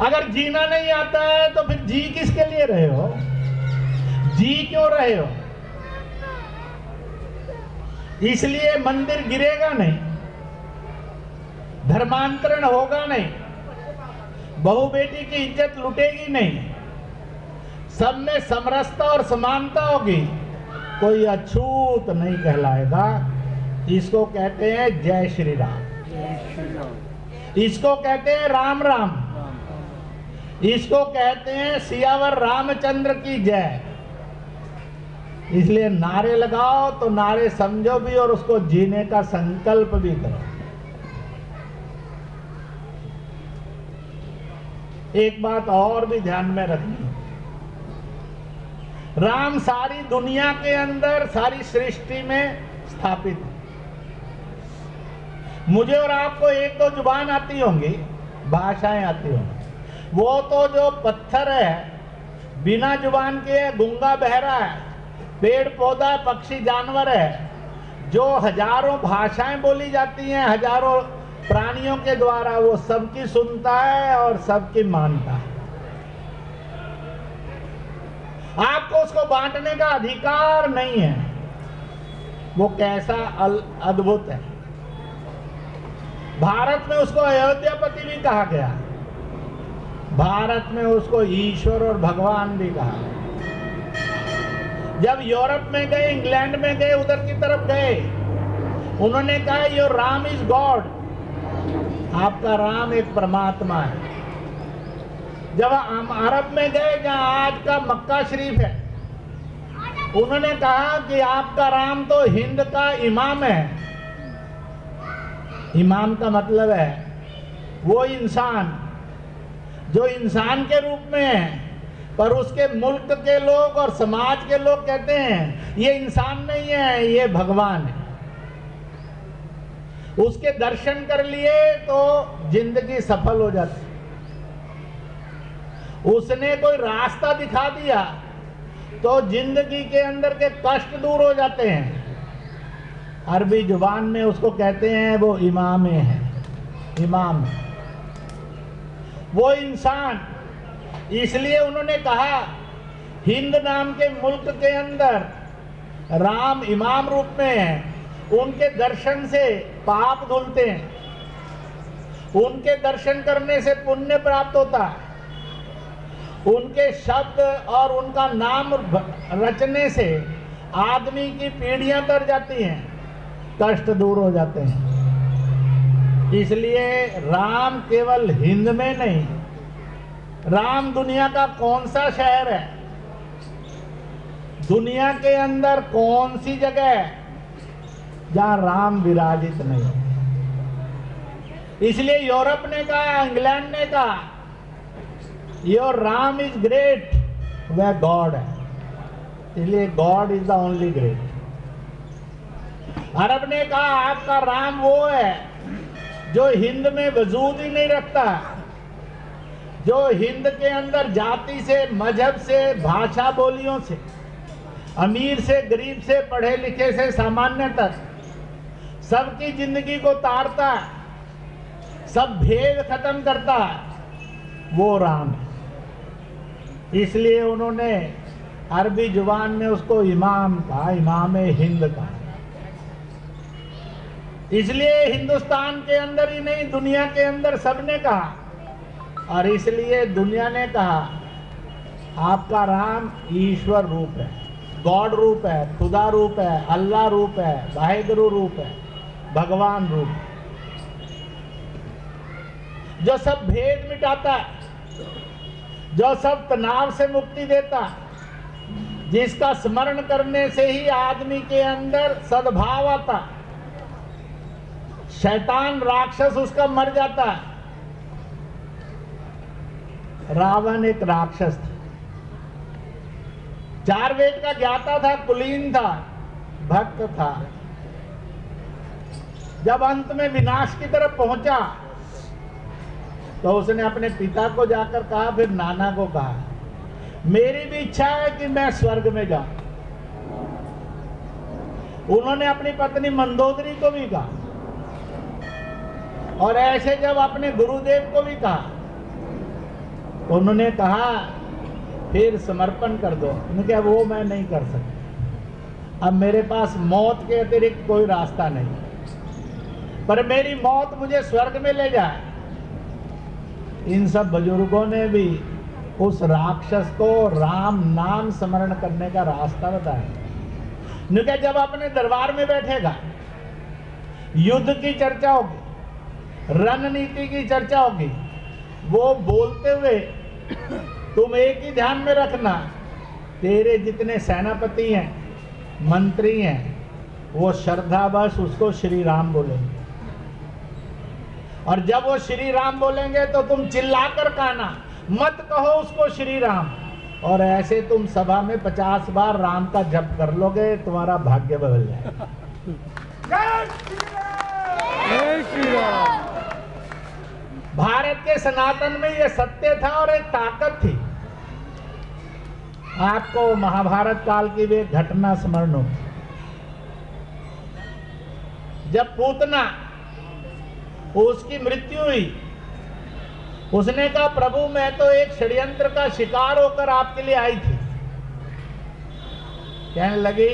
अगर जीना नहीं आता है तो फिर जी किसके लिए रहे हो? जी क्यों रहे हो? इसलिए मंदिर गिरेगा नहीं, धर्मांतरण होगा नहीं, बहू बेटी की इज्जत लुटेगी नहीं, सब में समरसता और समानता होगी, कोई अछूत नहीं कहलाएगा। इसको कहते हैं जय श्री राम, इसको कहते हैं राम राम, इसको कहते हैं सियावर रामचंद्र की जय। इसलिए नारे लगाओ तो नारे समझो भी और उसको जीने का संकल्प भी करो। एक बात और भी ध्यान में रखनी, राम सारी दुनिया के अंदर सारी सृष्टि में स्थापित है। मुझे और आपको एक दो जुबान आती होंगी, भाषाएं आती होंगी, वो तो जो पत्थर है बिना जुबान के है, गूंगा बहरा है, पेड़ पौधा पक्षी जानवर है, जो हजारों भाषाएं बोली जाती हैं हजारों प्राणियों के द्वारा, वो सबकी सुनता है और सबकी मानता है। आपको उसको बांटने का अधिकार नहीं है। वो कैसा अद्भुत है। भारत में उसको अयोध्यापति भी कहा गया, भारत में उसको ईश्वर और भगवान भी कहा गया। जब यूरोप में गए, इंग्लैंड में गए, उधर की तरफ गए, उन्होंने कहा योर राम इज गॉड, आपका राम एक परमात्मा है। जब हम अरब में गए, जहां आज का मक्का शरीफ है, उन्होंने कहा कि आपका राम तो हिंद का इमाम है। इमाम का मतलब है वो इंसान जो इंसान के रूप में है, पर उसके मुल्क के लोग और समाज के लोग कहते हैं ये इंसान नहीं है, ये भगवान है। उसके दर्शन कर लिए तो जिंदगी सफल हो जाती। उसने कोई रास्ता दिखा दिया तो जिंदगी के अंदर के कष्ट दूर हो जाते हैं। अरबी जुबान में उसको कहते हैं वो इमाम है, इमाम है, वो इंसान। इसलिए उन्होंने कहा हिंद नाम के मुल्क के अंदर राम इमाम रूप में है, उनके दर्शन से पाप धुलते हैं, उनके दर्शन करने से पुण्य प्राप्त होता है, उनके शब्द और उनका नाम रचने से आदमी की पीढ़ियां तर जाती हैं, कष्ट दूर हो जाते हैं। इसलिए राम केवल हिंद में नहीं, राम दुनिया का कौन सा शहर है, दुनिया के अंदर कौन सी जगह है जहां राम विराजित नहीं। इसलिए यूरोप ने कहा, इंग्लैंड ने कहा योर राम इज ग्रेट, वह गॉड है। इसलिए God is the only great. अरब ने कहा आपका राम वो है जो हिंद में वजूद ही नहीं रखता, जो हिंद के अंदर जाति से, मजहब से, भाषा बोलियों से, अमीर से गरीब से, पढ़े लिखे से सामान्य तक सबकी जिंदगी को तारता है, सब भेद खत्म करता है, वो राम है। इसलिए उन्होंने अरबी जुबान में उसको इमाम कहा, इमाम हिंद कहा। इसलिए हिंदुस्तान के अंदर ही नहीं, दुनिया के अंदर सबने कहा, और इसलिए दुनिया ने कहा आपका राम ईश्वर रूप है, गॉड रूप है, खुदा रूप है, अल्लाह रूप है, वाहिगुरु रूप है, भगवान रूप है, जो सब भेद मिटाता है, जो सब तनाव से मुक्ति देता है, जिसका स्मरण करने से ही आदमी के अंदर सद्भाव आता, शैतान राक्षस उसका मर जाता है। रावण एक राक्षस था, 4 वेद का ज्ञाता था, कुलीन था, भक्त था। जब अंत में विनाश की तरफ पहुंचा तो उसने अपने पिता को जाकर कहा, फिर नाना को कहा मेरी भी इच्छा है कि मैं स्वर्ग में जाऊं। उन्होंने अपनी पत्नी मंदोदरी को भी कहा, और ऐसे जब अपने गुरुदेव को भी कहा, उन्होंने कहा फिर समर्पण कर दो। उन्होंने कहा वो मैं नहीं कर सकता, अब मेरे पास मौत के अतिरिक्त कोई रास्ता नहीं, पर मेरी मौत मुझे स्वर्ग में ले जाए। इन सब बुजुर्गों ने भी उस राक्षस को राम नाम स्मरण करने का रास्ता बताया। उन्होंने कहा जब अपने दरबार में बैठेगा, युद्ध की चर्चा होगी, रणनीति की चर्चा होगी, वो बोलते हुए तुम एक ही ध्यान में रखना, तेरे जितने सेनापति हैं, मंत्री हैं, वो श्रद्धावश उसको श्री राम बोलेंगे, और जब वो श्री राम बोलेंगे तो तुम चिल्लाकर कहना, मत कहो उसको श्री राम। और ऐसे तुम सभा में 50 बार राम का जप कर लोगे, तुम्हारा भाग्य बदल जाएगा। जय श्री राम। भारत के सनातन में ये सत्य था और एक ताकत थी। आपको महाभारत काल की भी एक घटना स्मरण हो, जब पूतना उसकी मृत्यु हुई, उसने कहा प्रभु मैं तो एक षड्यंत्र का शिकार होकर आपके लिए आई थी। कहने लगी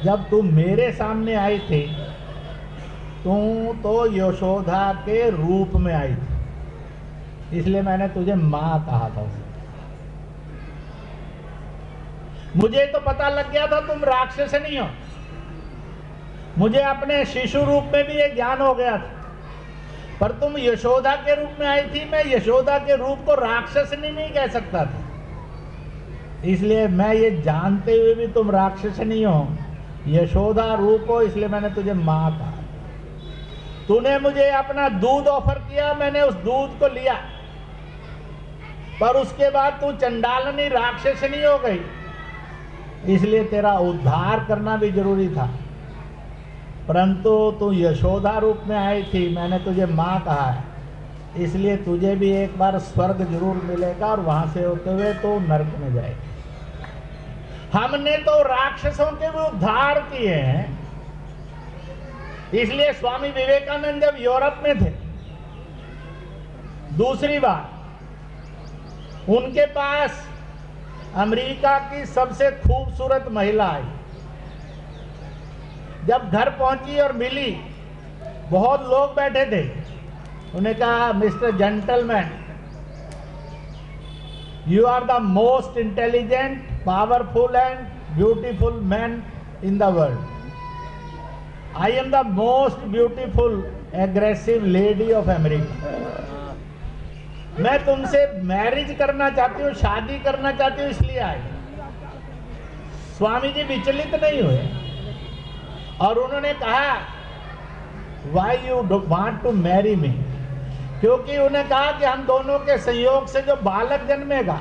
जब तुम मेरे सामने आई थी, तू तो यशोदा के रूप में आई थी, इसलिए मैंने तुझे मां कहा था। मुझे तो पता लग गया था तुम राक्षस नहीं हो, मुझे अपने शिशु रूप में भी ये ज्ञान हो गया था, पर तुम यशोदा के रूप में आई थी। मैं यशोदा के रूप को राक्षस नहीं कह सकता था, इसलिए मैं ये जानते हुए भी तुम राक्षस नहीं हो, यशोदा रूप हो, इसलिए मैंने तुझे मां कहा। तूने मुझे अपना दूध ऑफर किया, मैंने उस दूध को लिया, पर उसके बाद तू चंडालनी राक्षसनी हो गई, इसलिए तेरा उद्धार करना भी जरूरी था। परंतु तू यशोदा रूप में आई थी, मैंने तुझे माँ कहा है, इसलिए तुझे भी एक बार स्वर्ग जरूर मिलेगा और वहां से होते हुए तो नरक में जाएगा। हमने तो राक्षसों के भी उद्धार किए हैं, इसलिए स्वामी विवेकानंद जब यूरोप में थे, दूसरी बार उनके पास अमेरिका की सबसे खूबसूरत महिला आई। जब घर पहुंची और मिली, बहुत लोग बैठे थे, उन्हें कहा mister gentleman, you are the most intelligent, powerful and beautiful man in the world. I am the most beautiful aggressive lady of America. मैं तुमसे मैरिज करना चाहती हूँ, शादी करना चाहती हूँ, इसलिए आई। स्वामी जी विचलित नहीं हुए और उन्होंने कहा why you want to marry me, क्योंकि उन्हें कहा कि हम दोनों के संयोग से जो बालक जन्मेगा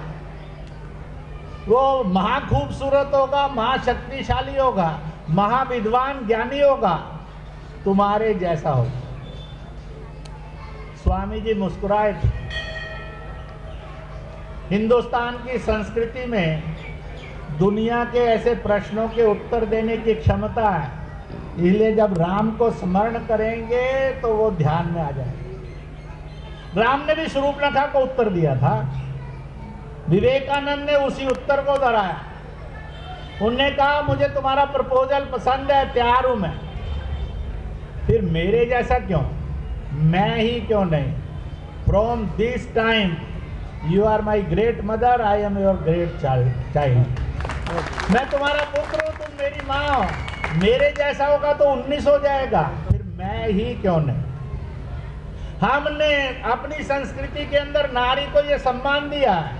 वो महाखूबसूरत होगा, महाशक्तिशाली होगा, महाविद्वान ज्ञानी होगा, तुम्हारे जैसा होगा। स्वामी जी मुस्कुराए थे। हिंदुस्तान की संस्कृति में दुनिया के ऐसे प्रश्नों के उत्तर देने की क्षमता है, इसलिए जब राम को स्मरण करेंगे तो वो ध्यान में आ जाएंगे। राम ने भी शूर्पणखा को उत्तर दिया था, विवेकानंद ने उसी उत्तर को दोहराया। उन्होंने कहा मुझे तुम्हारा प्रपोजल पसंद है, तैयार हूं मैं। फिर मेरे जैसा क्यों, मैं ही क्यों नहीं। From this time you are my great mother, I am your great child. मैं तुम्हारा पुत्र हूं, तुम मेरी माँ हो। मेरे जैसा होगा तो 19 हो जाएगा, फिर मैं ही क्यों नहीं। हमने अपनी संस्कृति के अंदर नारी को यह सम्मान दिया है,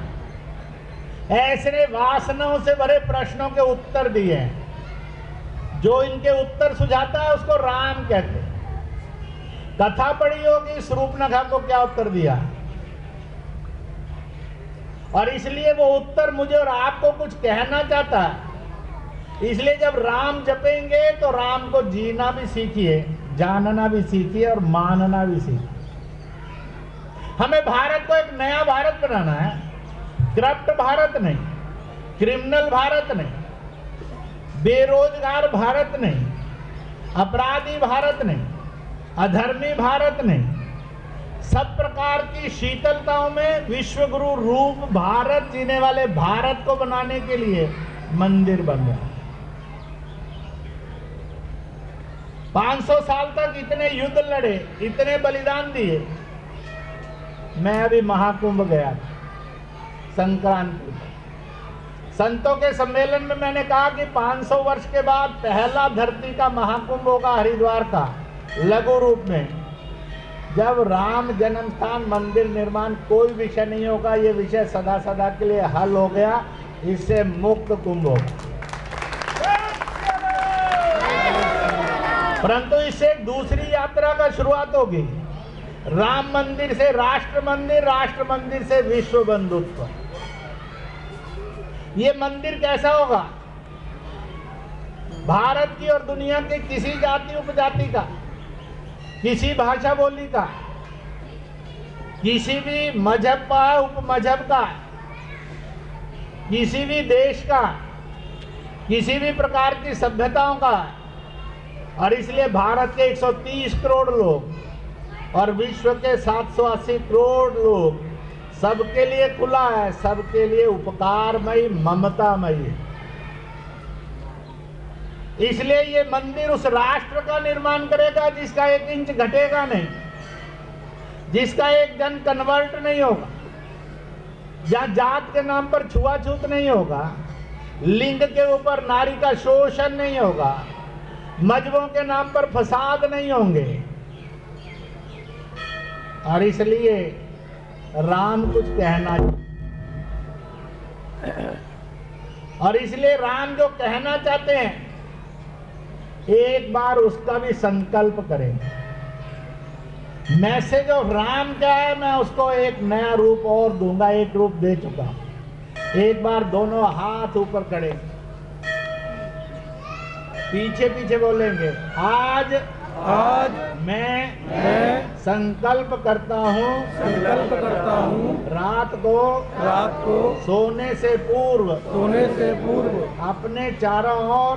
ऐसे वासनाओं से भरे प्रश्नों के उत्तर दिए हैं। जो इनके उत्तर सुझाता है उसको राम कहते हैं। कथा पढ़ी होगी शूर्पणखा को क्या उत्तर दिया, और इसलिए वो उत्तर मुझे और आपको कुछ कहना चाहता है। इसलिए जब राम जपेंगे तो राम को जीना भी सीखिए, जानना भी सीखिए और मानना भी सीखिए। हमें भारत को एक नया भारत बनाना है, करप्ट भारत नहीं, क्रिमिनल भारत नहीं, बेरोजगार भारत नहीं, अपराधी भारत नहीं, अधर्मी भारत नहीं, सब प्रकार की शीतलताओं में विश्वगुरु रूप भारत जीने वाले भारत को बनाने के लिए मंदिर बन रहा है। 500 साल तक इतने युद्ध लड़े, इतने बलिदान दिए। मैं अभी महाकुंभ गया था, संक्रांति पर। संतों के सम्मेलन में मैंने कहा कि 500 वर्ष के बाद पहला धरती का महाकुंभ होगा हरिद्वार का, लघु रूप में, जब राम जन्म स्थान मंदिर निर्माण कोई विषय नहीं होगा। ये विषय सदा सदा के लिए हल हो गया, इससे मुक्त कुंभ होगा। परंतु इससे एक दूसरी यात्रा का शुरुआत होगी, राम मंदिर से राष्ट्र मंदिर, राष्ट्र मंदिर से विश्व बंधुत्व। ये मंदिर कैसा होगा? भारत की और दुनिया के किसी जाति उपजाति का, किसी भाषा बोली का, किसी भी मजहब का, उपमजहब का, किसी भी देश का, किसी भी प्रकार की सभ्यताओं का। और इसलिए भारत के 130 करोड़ लोग और विश्व के 780 करोड़ लोग, सबके लिए खुला है, सबके लिए उपकारमयी, ममतामयी है। इसलिए ये मंदिर उस राष्ट्र का निर्माण करेगा जिसका 1 इंच घटेगा नहीं, जिसका एक जन कन्वर्ट नहीं होगा, जहां जात के नाम पर छुआछूत नहीं होगा, लिंग के ऊपर नारी का शोषण नहीं होगा, मजहबों के नाम पर फसाद नहीं होंगे। और इसलिए राम कुछ कहना, और इसलिए राम जो कहना चाहते हैं एक बार उसका भी संकल्प करें। मैसेज ऑफ राम क्या है, मैं उसको एक नया रूप और दूंगा, एक रूप दे चुका हूं। एक बार दोनों हाथ ऊपर करें, पीछे पीछे बोलेंगे, आज मैं संकल्प करता हूँ रात को सोने से पूर्व अपने चारों ओर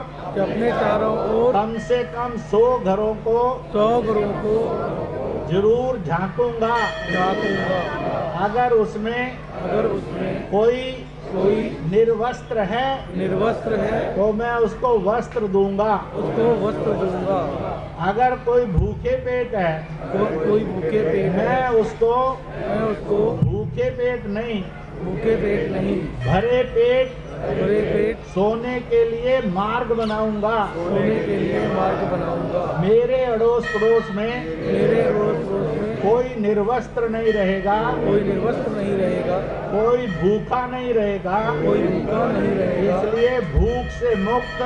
कम से कम 100 घरों को जरूर झांकूंगा। अगर उसमें कोई निर्वस्त्र है तो मैं उसको वस्त्र दूंगा। अगर कोई भूखे पेट है मैं उसको भूखे पेट नहीं भरे पेट सोने के लिए मार्ग बनाऊंगा। मेरे अड़ोस पड़ोस में कोई निर्वस्त्र नहीं रहेगा, कोई भूखा नहीं रहेगा। इसलिए भूख से मुक्त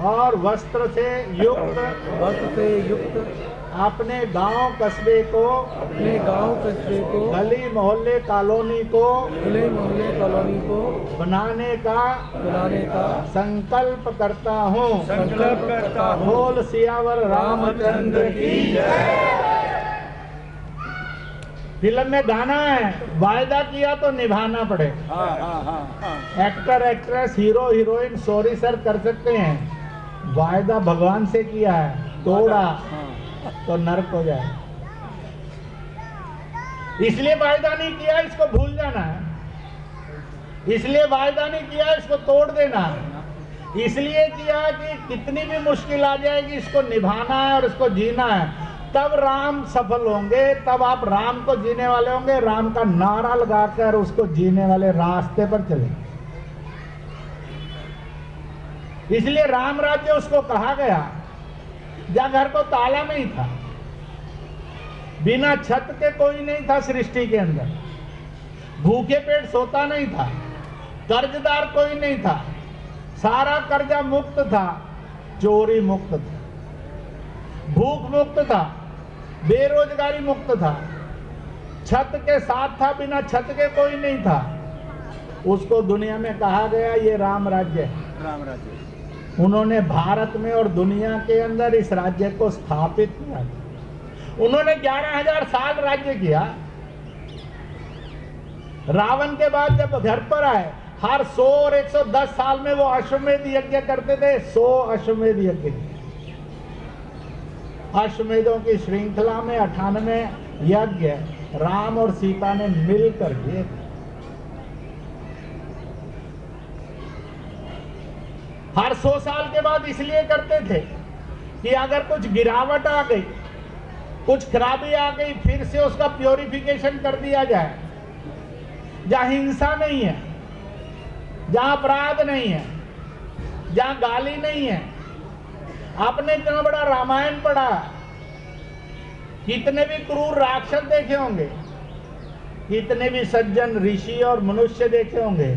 और वस्त्र से युक्त अपने गांव कस्बे को गली मोहल्ले कॉलोनी को बनाने का संकल्प करता हूँ। बोल सियावर रामचंद्र की जय। फिल्म में गाना है, वायदा किया तो निभाना पड़ेगा। Actor actress hero heroine sorry sir कर सकते हैं, वायदा भगवान से किया है, तोड़ा तो नरक हो जाए। इसलिए वायदा नहीं किया, इसको भूल जाना है। इसलिए वायदा नहीं किया, इसको तोड़ देना है। इसलिए किया कि कितनी भी मुश्किल आ जाएगी, इसको निभाना है और इसको जीना है। तब राम सफल होंगे, तब आप राम को जीने वाले होंगे। राम का नारा लगाकर उसको जीने वाले रास्ते पर चलेंगे। इसलिए राम राज्य उसको कहा गया जहां घर को ताला नहीं था, बिना छत के कोई नहीं था सृष्टि के अंदर, भूखे पेट सोता नहीं था, कर्जदार कोई नहीं था, सारा कर्जा मुक्त था, चोरी मुक्त था, भूख मुक्त था, बेरोजगारी मुक्त था, छत के साथ था, बिना छत के कोई नहीं था। उसको दुनिया में कहा गया ये राम राज्य है। राम राज्य उन्होंने भारत में और दुनिया के अंदर इस राज्य को स्थापित किया। उन्होंने 11,000 साल राज्य किया। रावण के बाद जब घर पर आए, हर 100 और 110 साल में वो अश्वमेध यज्ञ करते थे। 100 अश्वमेध यज्ञ। अश्वमेधों की श्रृंखला में 98 यज्ञ राम और सीता ने मिलकर किए। हर 100 साल के बाद इसलिए करते थे कि अगर कुछ गिरावट आ गई, कुछ खराबी आ गई, फिर से उसका प्योरिफिकेशन कर दिया जाए। जहां हिंसा नहीं है, जहां अपराध नहीं है, जहां गाली नहीं है। आपने इतना बड़ा रामायण पढ़ा, कितने भी क्रूर राक्षस देखे होंगे, कितने भी सज्जन ऋषि और मनुष्य देखे होंगे,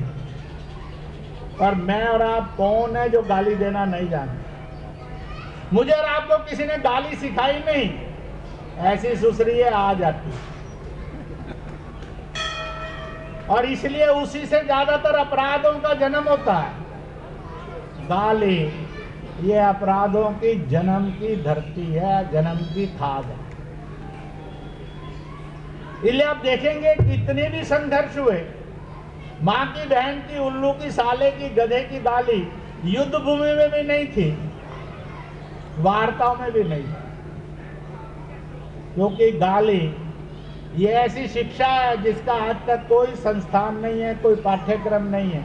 पर मैं और आप कौन है जो गाली देना नहीं जानते? मुझे और आपको किसी ने गाली सिखाई नहीं, ऐसी सुसरिये आ जाती, और इसलिए उसी से ज्यादातर अपराधों का जन्म होता है। गाली ये अपराधों की जन्म की धरती है, जन्म की खाद है। इसलिए आप देखेंगे कितने भी संघर्ष हुए, माँ की, बहन की, उल्लू की, साले की, गधे की गाली युद्ध भूमि में भी नहीं थी, वार्ताओं में भी नहीं थी, क्योंकि गाली ये ऐसी शिक्षा है जिसका आज तक कोई संस्थान नहीं है, कोई पाठ्यक्रम नहीं है।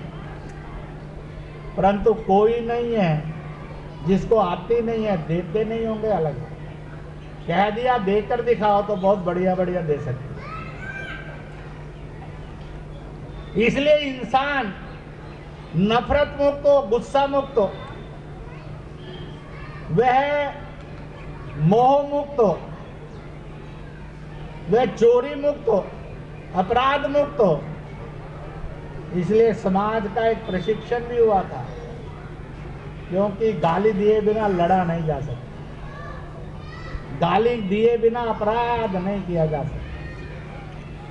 परंतु कोई नहीं है जिसको आती नहीं है, देते नहीं होंगे अलग। कह दिया देकर दिखाओ तो बहुत बढ़िया बढ़िया दे सकते। इसलिए इंसान नफरत मुक्त हो, गुस्सा मुक्त हो, वह मोह मुक्त हो, वह चोरी मुक्त हो, अपराध मुक्त हो। इसलिए समाज का एक प्रशिक्षण भी हुआ था, क्योंकि गाली दिए बिना लड़ा नहीं जा सकता, गाली दिए बिना अपराध नहीं किया जा सकता,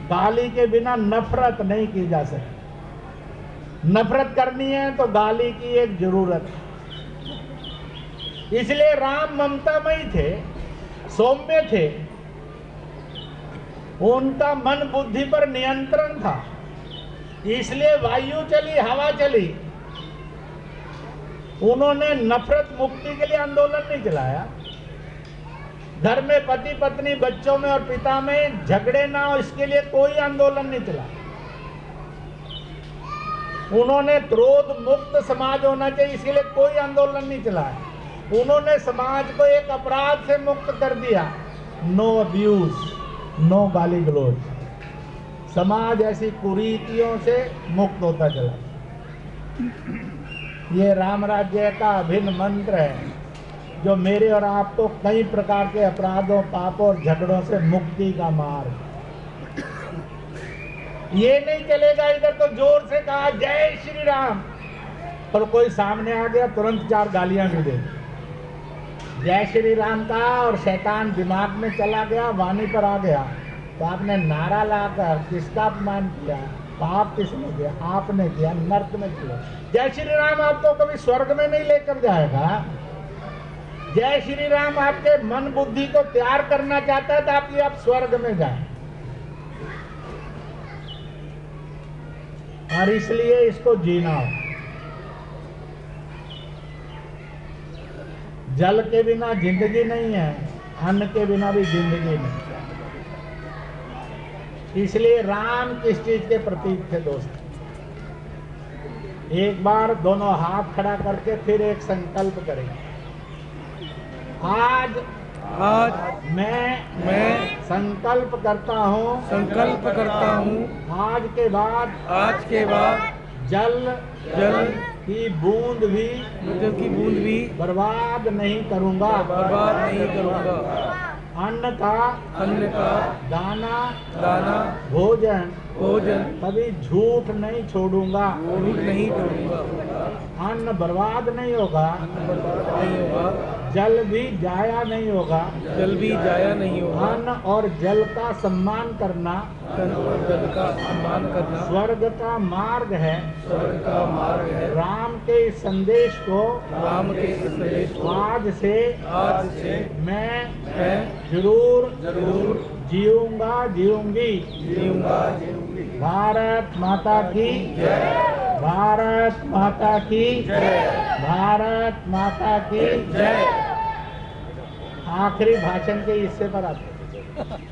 गाली के बिना नफरत नहीं की जा सकती। नफरत करनी है तो गाली की एक जरूरत है। इसलिए राम ममतामयी थे, सौम्य थे, उनका मन बुद्धि पर नियंत्रण था। इसलिए वायु चली, हवा चली, उन्होंने नफरत मुक्ति के लिए आंदोलन नहीं चलाया। घर में पति पत्नी, बच्चों में और पिता में झगड़े ना हो, इसके लिए कोई आंदोलन नहीं चलाया। उन्होंने क्रोध मुक्त समाज होना चाहिए, इसके लिए कोई आंदोलन नहीं चलाया। उन्होंने समाज को एक अपराध से मुक्त कर दिया, नो अब्यूज, नो गाली गलौज। समाज ऐसी कुरीतियों से मुक्त होता चला। ये राम राज्य का अभिन्न मंत्र है, जो मेरे और आपको कई प्रकार के अपराधों, पापों और झगड़ों से मुक्ति का मार्ग। ये नहीं चलेगा इधर तो जोर से कहा जय श्री राम, पर कोई सामने आ गया तुरंत 4 गालियां भी दे दी। जय श्री राम का और शैतान दिमाग में चला गया, वाणी पर आ गया, तो आपने नारा लाकर किसका अपमान किया? पाप किसने किया? आपने किया, नर्क में किया। जय श्री राम आपको कभी स्वर्ग में नहीं लेकर जाएगा। जय श्री राम आपके मन बुद्धि को तैयार करना चाहता है ताकि आप स्वर्ग में जाएं। और इसलिए इसको जीना हो। जल के बिना जिंदगी नहीं है, अन्न के बिना भी जिंदगी नहीं। इसलिए राम किस चीज के प्रतीक थे दोस्त? एक बार दोनों हाथ खड़ा करके फिर एक संकल्प करेंगे। आज मैं संकल्प करता हूँ आज के बाद जल की बूंद भी बर्बाद नहीं करूँगा। अन्न का दाना भोजन कभी झूठ नहीं छोड़ूंगा। अन्न बर्बाद नहीं होगा, जल भी जाया नहीं होगा। अन्न और जल का सम्मान करना स्वर्ग का मार्ग है। राम के इस संदेश को आज से मैं जरूर जीऊंगी। भारत माता की जय। भारत माता की जय। भारत माता की जय। आखिरी भाषण के हिस्से पर आते हैं।